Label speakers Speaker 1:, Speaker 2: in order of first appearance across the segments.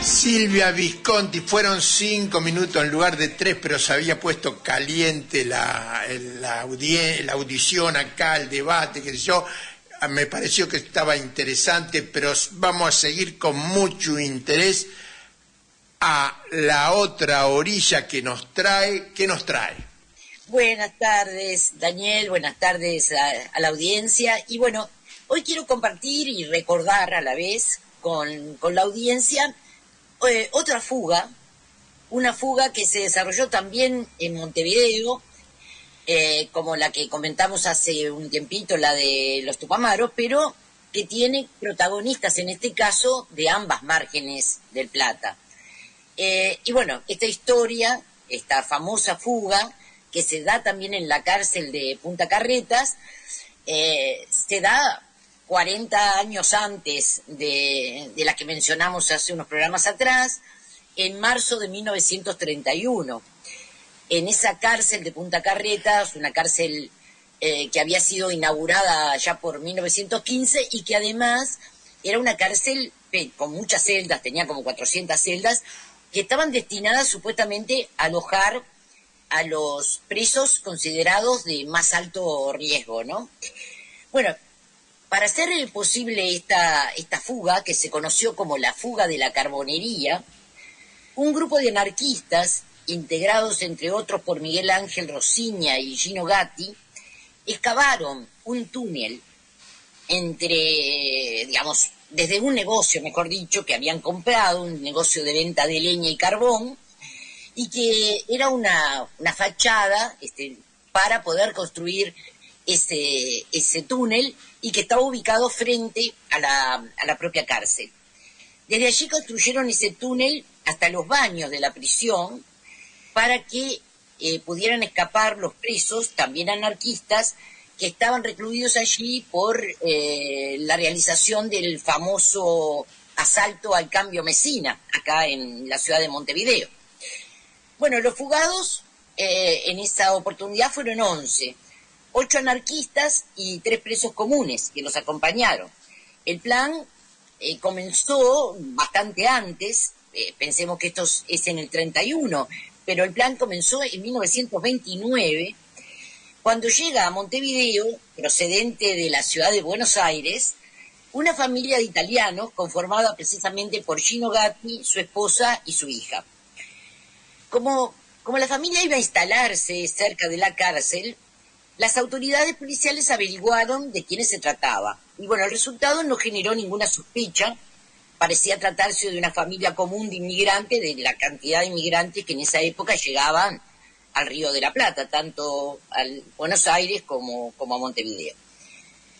Speaker 1: Silvia Visconti, fueron 5 minutos en lugar de 3, pero se había puesto caliente la audición acá, el debate, que yo, me pareció que estaba interesante, pero vamos a seguir con mucho interés a la otra orilla que nos trae. ¿Qué nos trae?
Speaker 2: Buenas tardes, Daniel, buenas tardes a la audiencia. Y bueno, hoy quiero compartir y recordar a la vez con la audiencia otra fuga, una fuga que se desarrolló también en Montevideo, como la que comentamos hace un tiempito, la de los Tupamaros, pero que tiene protagonistas en este caso de ambas márgenes del Plata. Y bueno, esta historia, esta famosa fuga, que se da también en la cárcel de Punta Carretas, se da 40 años antes de la que mencionamos hace unos programas atrás, en marzo de 1931. En esa cárcel de Punta Carretas, una cárcel que había sido inaugurada ya por 1915 y que además era una cárcel con muchas celdas, tenía como 400 celdas, que estaban destinadas supuestamente a alojar a los presos considerados de más alto riesgo, ¿no? Bueno, para hacer posible esta fuga, que se conoció como la fuga de la Carbonería, un grupo de anarquistas, integrados entre otros por Miguel Ángel Rosiña y Gino Gatti, excavaron un túnel desde un negocio, mejor dicho, que habían comprado, un negocio de venta de leña y carbón, y que era una fachada para poder construir ese túnel, y que estaba ubicado frente a la propia cárcel. Desde allí construyeron ese túnel hasta los baños de la prisión para que pudieran escapar los presos, también anarquistas, que estaban recluidos allí por la realización del famoso asalto al Cambio Mesina, acá en la ciudad de Montevideo. Bueno, los fugados en esa oportunidad fueron 11. 8 anarquistas y 3 presos comunes que los acompañaron. El plan comenzó bastante antes, pensemos que esto es en el 31, pero el plan comenzó en 1929, cuando llega a Montevideo, procedente de la ciudad de Buenos Aires, una familia de italianos conformada precisamente por Gino Gatti, su esposa y su hija. Como la familia iba a instalarse cerca de la cárcel, las autoridades policiales averiguaron de quiénes se trataba. Y bueno, el resultado no generó ninguna sospecha. Parecía tratarse de una familia común de inmigrantes, de la cantidad de inmigrantes que en esa época llegaban al Río de la Plata, tanto a Buenos Aires como a Montevideo.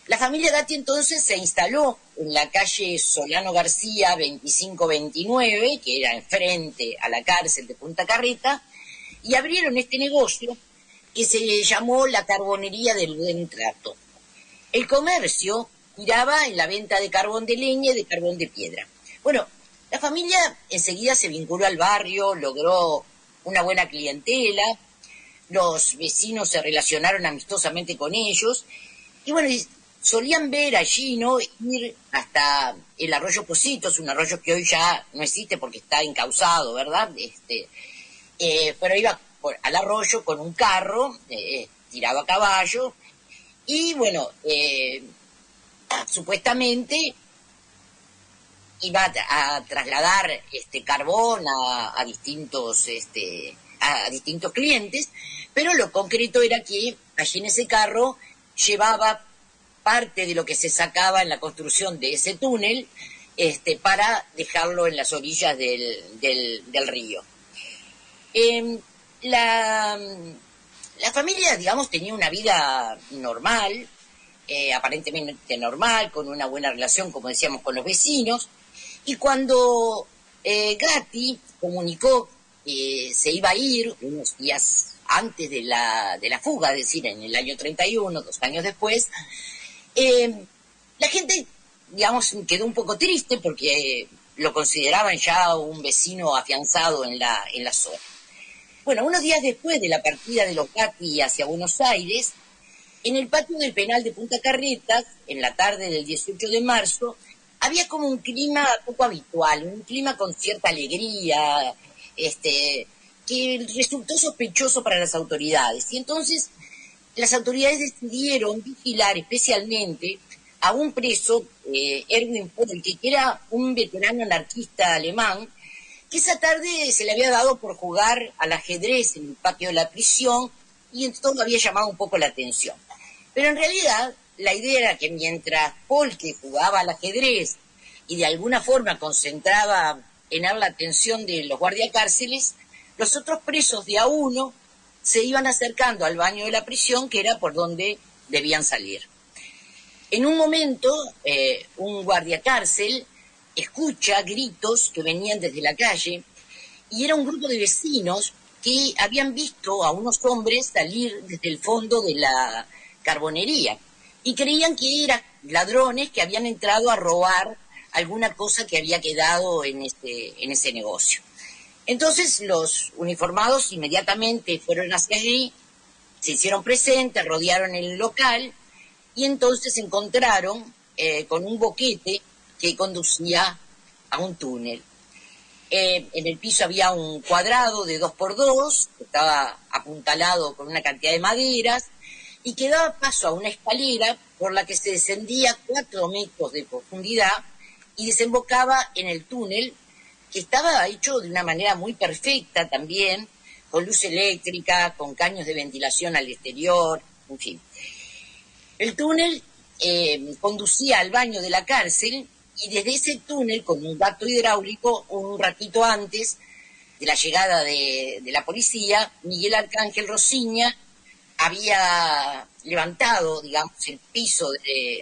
Speaker 2: La familia Gatti entonces se instaló en la calle Solano García 2529, que era enfrente a la cárcel de Punta Carreta, y abrieron este negocio que se llamó la Carbonería del Buen Trato. El comercio giraba en la venta de carbón de leña y de carbón de piedra. Bueno, la familia enseguida se vinculó al barrio, logró una buena clientela, los vecinos se relacionaron amistosamente con ellos, y bueno, solían ver allí, ¿no?, ir hasta el arroyo Positos, un arroyo que hoy ya no existe porque está encauzado, ¿verdad? Pero iba al arroyo con un carro, tirado a caballo, y bueno, supuestamente iba a trasladar carbón a distintos clientes, pero lo concreto era que allí en ese carro llevaba parte de lo que se sacaba en la construcción de ese túnel, para dejarlo en las orillas del río. La familia, digamos, tenía una vida normal, aparentemente normal, con una buena relación, como decíamos, con los vecinos, y cuando Gatti comunicó que se iba a ir unos días antes de la fuga, es decir, en el año 31, 2 años después, la gente, digamos, quedó un poco triste porque lo consideraban ya un vecino afianzado en la zona. Bueno, unos días después de la partida de los Gatti hacia Buenos Aires, en el patio del penal de Punta Carretas, en la tarde del 18 de marzo, había como un clima poco habitual, un clima con cierta alegría, que resultó sospechoso para las autoridades. Y entonces las autoridades decidieron vigilar especialmente a un preso, Erwin Polke, que era un veterano anarquista alemán, que esa tarde se le había dado por jugar al ajedrez en el patio de la prisión, y entonces había llamado un poco la atención. Pero en realidad la idea era que mientras Polke jugaba al ajedrez y de alguna forma concentraba en él la atención de los guardiacárceles, los otros presos de a uno se iban acercando al baño de la prisión, que era por donde debían salir. En un momento, un guardiacárcel escucha gritos que venían desde la calle, y era un grupo de vecinos que habían visto a unos hombres salir desde el fondo de la carbonería y creían que eran ladrones que habían entrado a robar alguna cosa que había quedado en ese negocio. Entonces los uniformados inmediatamente fueron hacia allí, se hicieron presentes, rodearon el local y entonces se encontraron con un boquete que conducía a un túnel. En el piso había un cuadrado de 2x2, que estaba apuntalado con una cantidad de maderas, y que daba paso a una escalera por la que se descendía 4 metros de profundidad y desembocaba en el túnel, que estaba hecho de una manera muy perfecta también, con luz eléctrica, con caños de ventilación al exterior, en fin. El túnel conducía al baño de la cárcel, y desde ese túnel, con un ducto hidráulico, un ratito antes de la llegada de la policía, Miguel Arcángel Rosiña había levantado, digamos, el piso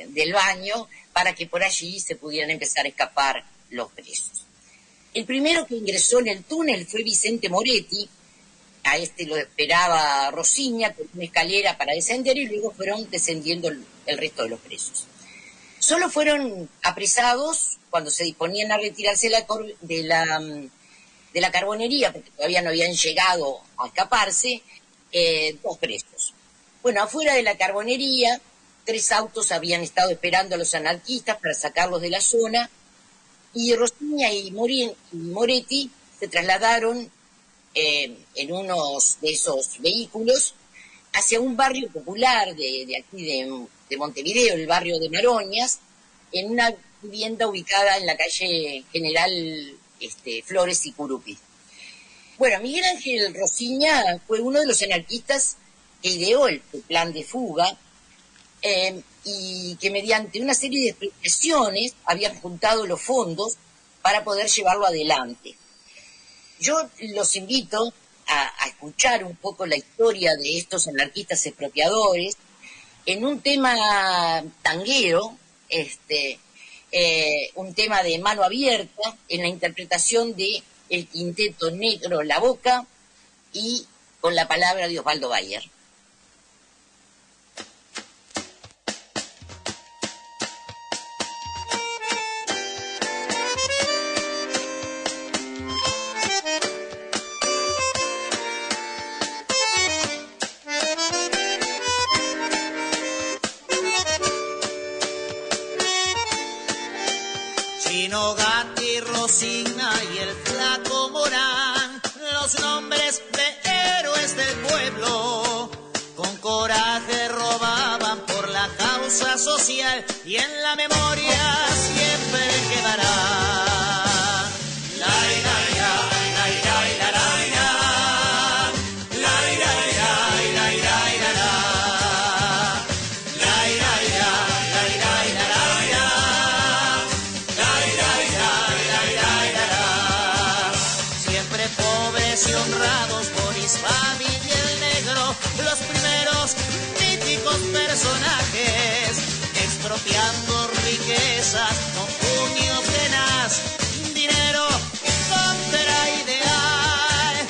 Speaker 2: del baño para que por allí se pudieran empezar a escapar los presos. El primero que ingresó en el túnel fue Vicente Moretti. A lo esperaba Rosiña con una escalera para descender, y luego fueron descendiendo el resto de los presos. Solo fueron apresados cuando se disponían a retirarse de la carbonería, porque todavía no habían llegado a escaparse, 2 presos. Bueno, afuera de la carbonería, 3 autos habían estado esperando a los anarquistas para sacarlos de la zona, y Rosiña y Moretti se trasladaron en unos de esos vehículos hacia un barrio popular de aquí de Montevideo, el barrio de Maroñas, en una vivienda ubicada en la calle General Flores y Curupi. Bueno, Miguel Ángel Rosiña fue uno de los anarquistas que ideó el plan de fuga, y que mediante una serie de explicaciones habían juntado los fondos para poder llevarlo adelante. Yo los invito a escuchar un poco la historia de estos anarquistas expropiadores en un tema tanguero, un tema de mano abierta, en la interpretación de el quinteto negro La Boca y con la palabra de Osvaldo Bayer.
Speaker 3: Chino, Gatti, Rosina y el Flaco Morán, los nombres de héroes del pueblo, con coraje robaban por la causa social y en la memoria siempre quedarán. Y honrados, Boris, Fabi y el Negro, los primeros míticos personajes, expropiando riquezas con puño tenaz, dinero contra ideal,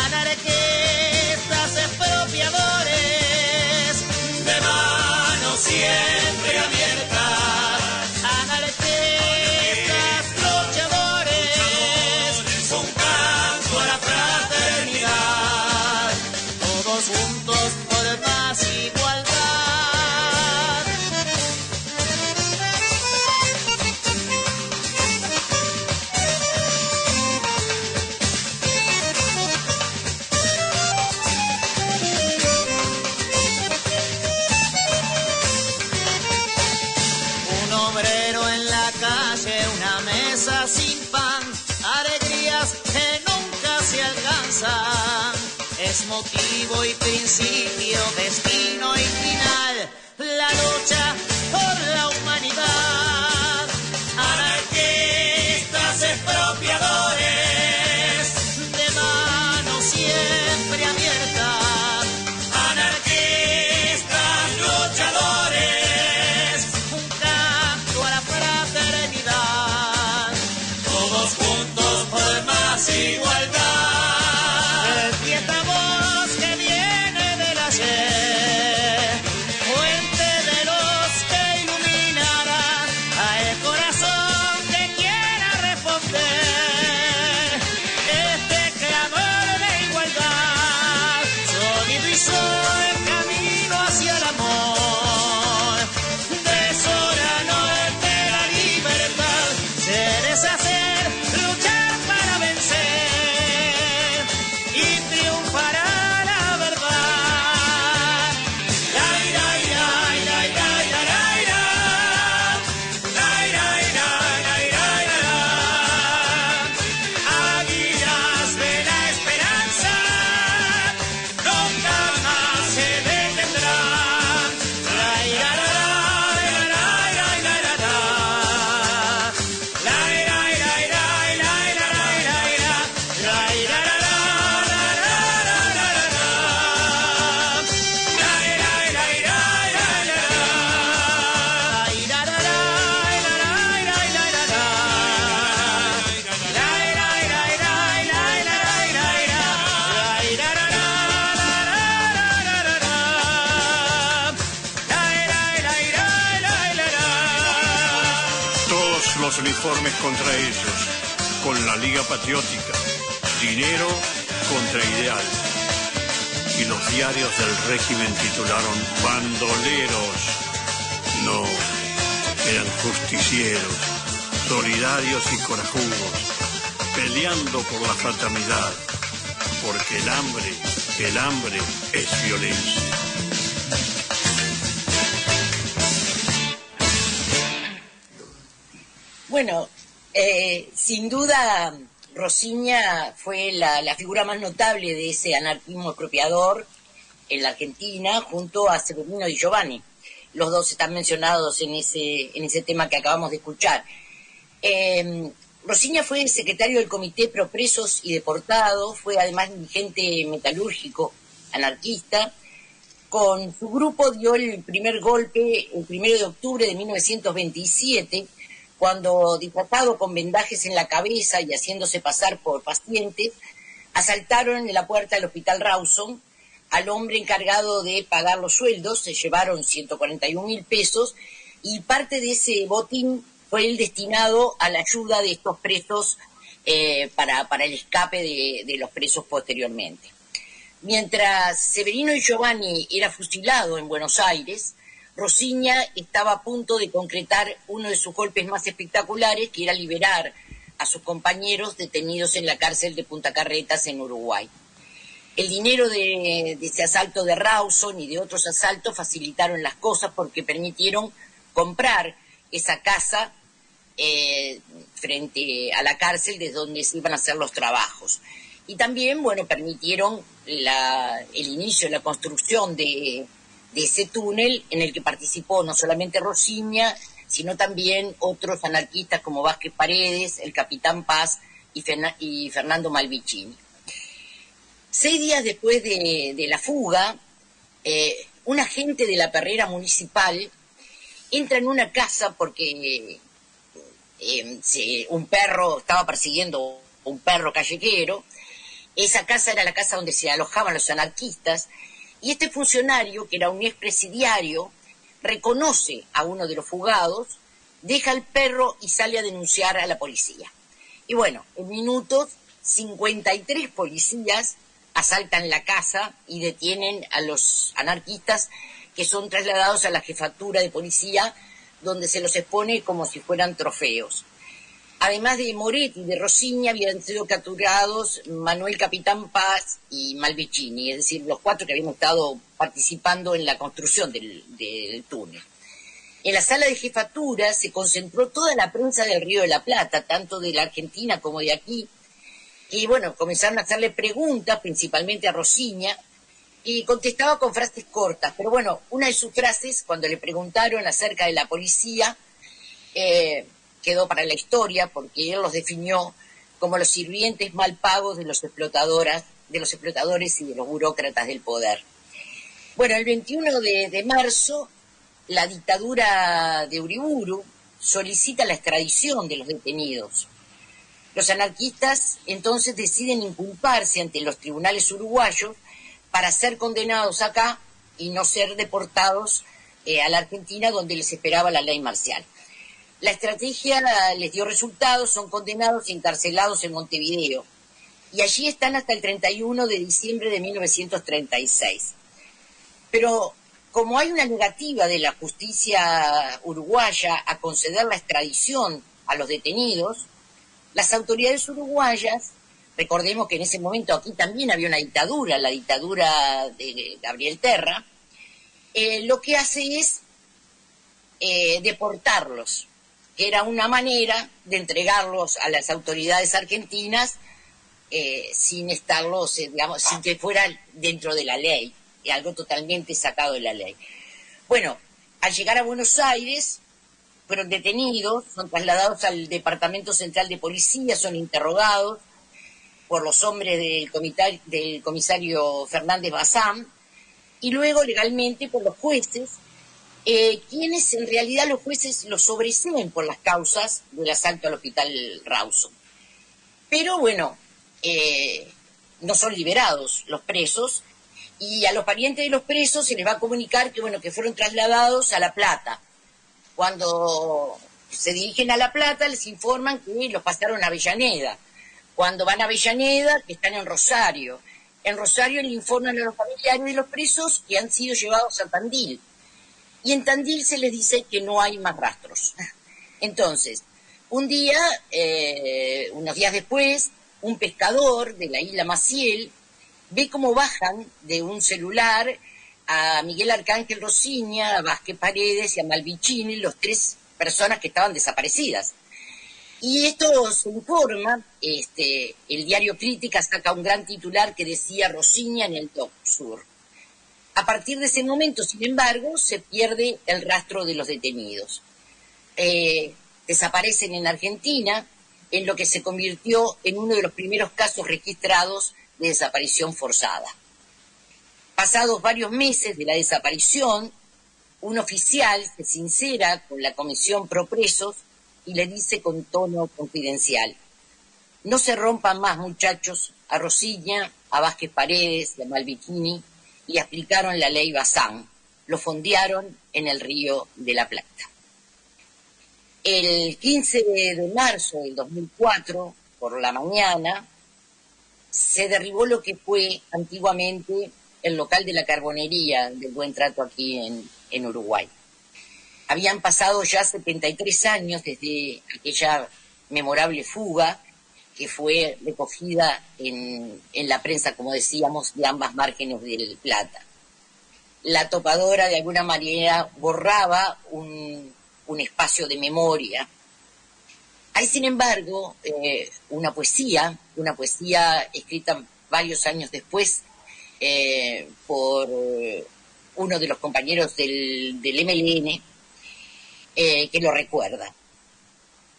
Speaker 3: anarquistas expropiadores, de manos siempre abiertas, anarquistas luchadores, un canto a la fraternidad, todos juntos por paz y igualdad. es motivo y principio, destino y final, la lucha por la humanidad. Anarquistas expropiadores, de mano siempre abierta. Anarquistas luchadores, un canto a la fraternidad. Todos juntos por más igualdad.
Speaker 4: Uniformes contra ellos, con la Liga Patriótica, dinero contra ideal. Y los diarios del régimen titularon bandoleros. No, eran justicieros, solidarios y corajudos, peleando por la fraternidad, porque el hambre es violencia.
Speaker 2: Bueno, sin duda Rosiña fue la figura más notable de ese anarquismo expropiador en la Argentina, junto a Severino Di Giovanni. Los dos están mencionados en ese tema que acabamos de escuchar. Rosiña fue el secretario del Comité Pro Presos y Deportados, fue además dirigente metalúrgico anarquista. Con su grupo dio el primer golpe el 1 de octubre de 1927, cuando, disfrazado con vendajes en la cabeza y haciéndose pasar por pacientes, asaltaron en la puerta del Hospital Rawson al hombre encargado de pagar los sueldos. Se llevaron 141.000 pesos y parte de ese botín fue el destinado a la ayuda de estos presos para el escape de los presos posteriormente. Mientras Severino Di Giovanni era fusilado en Buenos Aires, Rosiña estaba a punto de concretar uno de sus golpes más espectaculares, que era liberar a sus compañeros detenidos en la cárcel de Punta Carretas en Uruguay. El dinero de ese asalto de Rawson y de otros asaltos facilitaron las cosas porque permitieron comprar esa casa frente a la cárcel desde donde se iban a hacer los trabajos. Y también, permitieron el inicio de la construcción de ese túnel en el que participó no solamente Rosiña, sino también otros anarquistas como Vázquez Paredes, el Capitán Paz y Fernando Malvicini. 6 días después de la fuga, un agente de la perrera municipal entra en una casa porque un perro estaba persiguiendo un perro callejero. Esa casa era la casa donde se alojaban los anarquistas, y este funcionario, que era un expresidiario, reconoce a uno de los fugados, deja el perro y sale a denunciar a la policía. Y en minutos, 53 policías asaltan la casa y detienen a los anarquistas, que son trasladados a la jefatura de policía, donde se los expone como si fueran trofeos. Además de Moretti y de Rosiña, habían sido capturados Manuel Capitán Paz y Malvicini, es decir, los 4 que habían estado participando en la construcción del túnel. En la sala de jefatura se concentró toda la prensa del Río de la Plata, tanto de la Argentina como de aquí, Y bueno, comenzaron a hacerle preguntas, principalmente a Rosiña, y contestaba con frases cortas. Pero bueno, una de sus frases, cuando le preguntaron acerca de la policía, quedó para la historia, porque él los definió como los sirvientes mal pagos de los explotadores y de los burócratas del poder. Bueno, el 21 de marzo, la dictadura de Uriburu solicita la extradición de los detenidos. Los anarquistas entonces deciden inculparse ante los tribunales uruguayos para ser condenados acá y no ser deportados a la Argentina, donde les esperaba la ley marcial. La estrategia les dio resultados, son condenados y encarcelados en Montevideo. Y allí están hasta el 31 de diciembre de 1936. Pero como hay una negativa de la justicia uruguaya a conceder la extradición a los detenidos, las autoridades uruguayas, recordemos que en ese momento aquí también había una dictadura, la dictadura de Gabriel Terra, lo que hace es deportarlos, que era una manera de entregarlos a las autoridades argentinas sin estarlos, digamos, sin que fuera dentro de la ley, algo totalmente sacado de la ley. Bueno, al llegar a Buenos Aires, fueron detenidos, son trasladados al Departamento Central de Policía, son interrogados por los hombres del comisario Fernández Bazán, y luego legalmente por los jueces, quienes en realidad los jueces los sobreseen por las causas del asalto al Hospital Rawson. Pero bueno, no son liberados los presos, y a los parientes de los presos se les va a comunicar que, bueno, que fueron trasladados a La Plata. Cuando se dirigen a La Plata les informan que los pasaron a Avellaneda. Cuando van a Avellaneda, que están en Rosario. En Rosario le informan a los familiares de los presos que han sido llevados a Tandil. Y en Tandil se les dice que no hay más rastros. Entonces, un día, unos días después, un pescador de la isla Maciel ve cómo bajan de un celular a Miguel Arcángel Rosiña, a Vázquez Paredes y a Malvicini, los tres personas que estaban desaparecidas. Y esto se informa, el diario Crítica saca un gran titular que decía Rosiña en el Dock Sur. A partir de ese momento, sin embargo, se pierde el rastro de los detenidos. Desaparecen en Argentina, en lo que se convirtió en uno de los primeros casos registrados de desaparición forzada. Pasados varios meses de la desaparición, un oficial se sincera con la Comisión Pro Presos y le dice con tono confidencial: no se rompan más, muchachos, a Rosiña, a Vázquez Paredes y a Malvicini y aplicaron la ley Bazán, lo fondearon en el Río de la Plata. El 15 de marzo del 2004, por la mañana, se derribó lo que fue antiguamente el local de la carbonería del Buen Trato aquí en Uruguay. Habían pasado ya 73 años desde aquella memorable fuga que fue recogida en la prensa, como decíamos, de ambas márgenes del Plata. La topadora de alguna manera borraba un espacio de memoria. Hay, sin embargo, una poesía escrita varios años después por uno de los compañeros del MLN, que lo recuerda,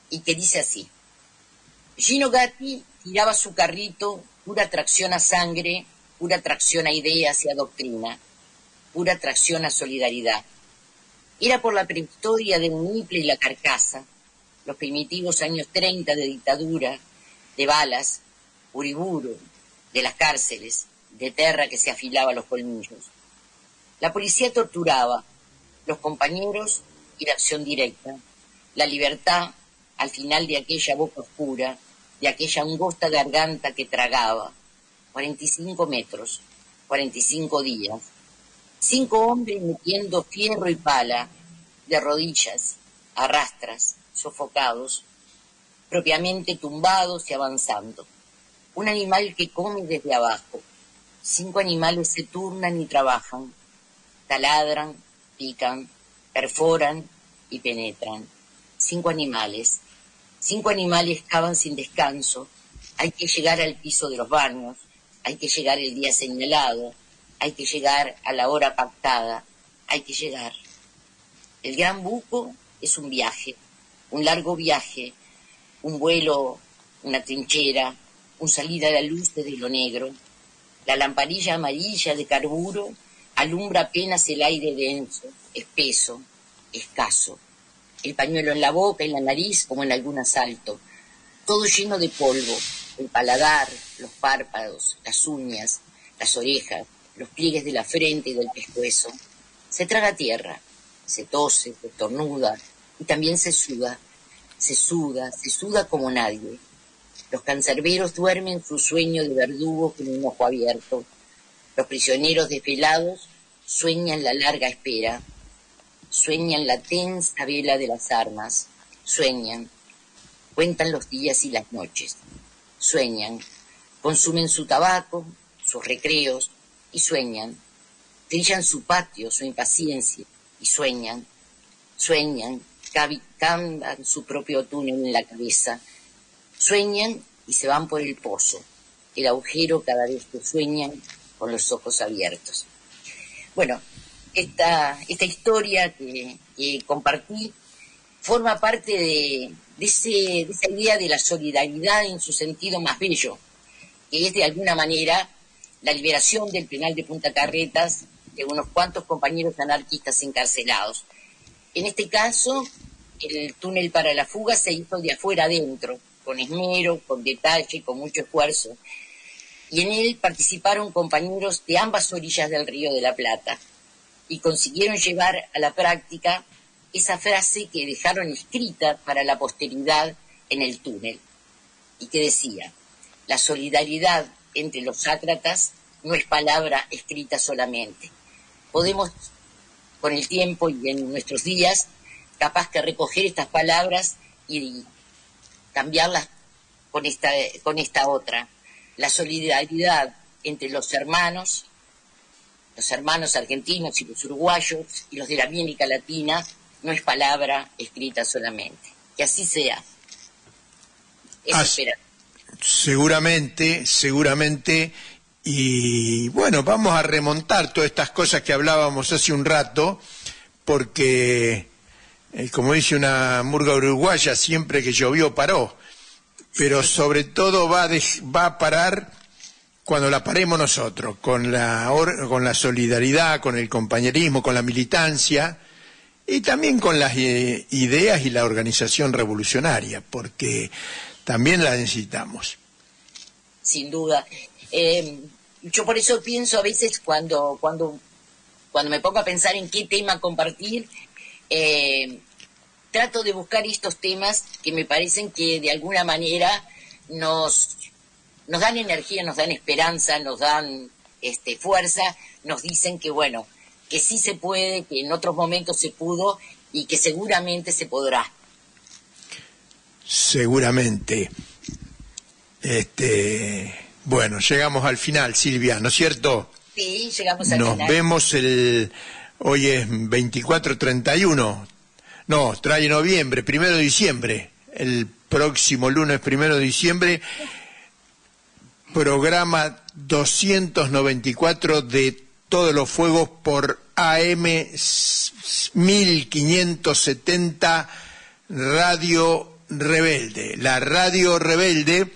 Speaker 2: y que dice así: Gino Gatti tiraba su carrito, pura tracción a sangre, pura tracción a ideas y a doctrina, pura tracción a solidaridad. Era por la prehistoria del Niple y la Carcasa, los primitivos años 30 de dictadura, de balas, Uriburu, de las cárceles, de Terra que se afilaba los colmillos. La policía torturaba, los compañeros y la acción directa, la libertad al final de aquella boca oscura, de aquella angosta garganta que tragaba. 45 metros, 45 días. 5 hombres metiendo fierro y pala, de rodillas, a rastras, sofocados, propiamente tumbados y avanzando. Un animal que come desde abajo. 5 animales se turnan y trabajan, taladran, pican, perforan y penetran. 5 animales. 5 animales cavan sin descanso, Hay que llegar al piso de los baños, hay que llegar el día señalado, hay que llegar a la hora pactada, hay que llegar. El Gran Buco es un viaje, un largo viaje, un vuelo, una trinchera, un salir a la luz desde lo negro. La lamparilla amarilla de carburo alumbra apenas el aire denso, espeso, escaso. El pañuelo en la boca, en la nariz, como en algún asalto. Todo lleno de polvo, el paladar, los párpados, las uñas, las orejas, los pliegues de la frente y del pescuezo. Se traga tierra, se tose, se estornuda y también se suda como nadie. Los cancerberos duermen su sueño de verdugo con un ojo abierto. Los prisioneros desvelados sueñan la larga espera, sueñan la tensa vela de las armas, sueñan, cuentan los días y las noches, sueñan, consumen su tabaco, sus recreos y sueñan, trillan su patio, su impaciencia y sueñan, cavan su propio túnel en la cabeza, sueñan y se van por el pozo, el agujero cada vez que sueñan con los ojos abiertos. Bueno, esta historia que compartí forma parte de esa idea de la solidaridad en su sentido más bello, que es de alguna manera la liberación del penal de Punta Carretas de unos cuantos compañeros anarquistas encarcelados. En este caso, el túnel para la fuga se hizo de afuera adentro, con esmero, con detalle, con mucho esfuerzo, y en él participaron compañeros de ambas orillas del Río de la Plata, y consiguieron llevar a la práctica esa frase que dejaron escrita para la posteridad en el túnel, y que decía: la solidaridad entre los sátratas no es palabra escrita solamente. Podemos, con el tiempo y en nuestros días, capaz que recoger estas palabras y cambiarlas con esta otra. La solidaridad entre los hermanos argentinos y los uruguayos y los de la América Latina no es palabra escrita solamente. Que así sea. Eso espera.
Speaker 1: Seguramente. Y bueno, vamos a remontar todas estas cosas que hablábamos hace un rato, porque, como dice una murga uruguaya, siempre que llovió paró, pero sobre todo va a parar cuando la paremos nosotros, con la solidaridad, con el compañerismo, con la militancia y también con las ideas y la organización revolucionaria, porque también la necesitamos.
Speaker 2: Sin duda. Yo por eso pienso a veces cuando me pongo a pensar en qué tema compartir, trato de buscar estos temas que me parecen que de alguna manera nos dan energía, nos dan esperanza, nos dan fuerza, nos dicen que bueno, que sí se puede, que en otros momentos se pudo y que seguramente se podrá.
Speaker 1: Seguramente. Bueno, llegamos al final, Silvia, ¿no es cierto?
Speaker 2: Sí, llegamos al final.
Speaker 1: Nos vemos hoy es 24/31, no, trae noviembre, 1 de diciembre, el próximo lunes 1 de diciembre, programa 294 de Todos los Fuegos por AM 1570 Radio Rebelde. La Radio Rebelde,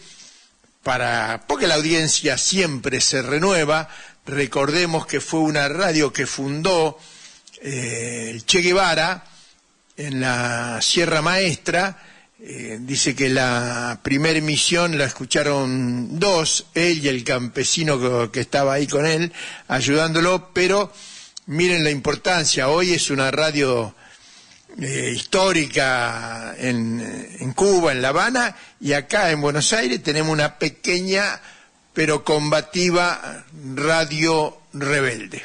Speaker 1: porque la audiencia siempre se renueva. Recordemos que fue una radio que fundó el Che Guevara en la Sierra Maestra. Dice que la primera emisión la escucharon 2, él y el campesino que estaba ahí con él, ayudándolo, pero miren la importancia. Hoy es una radio histórica en Cuba, en La Habana, y acá en Buenos Aires tenemos una pequeña pero combativa Radio Rebelde.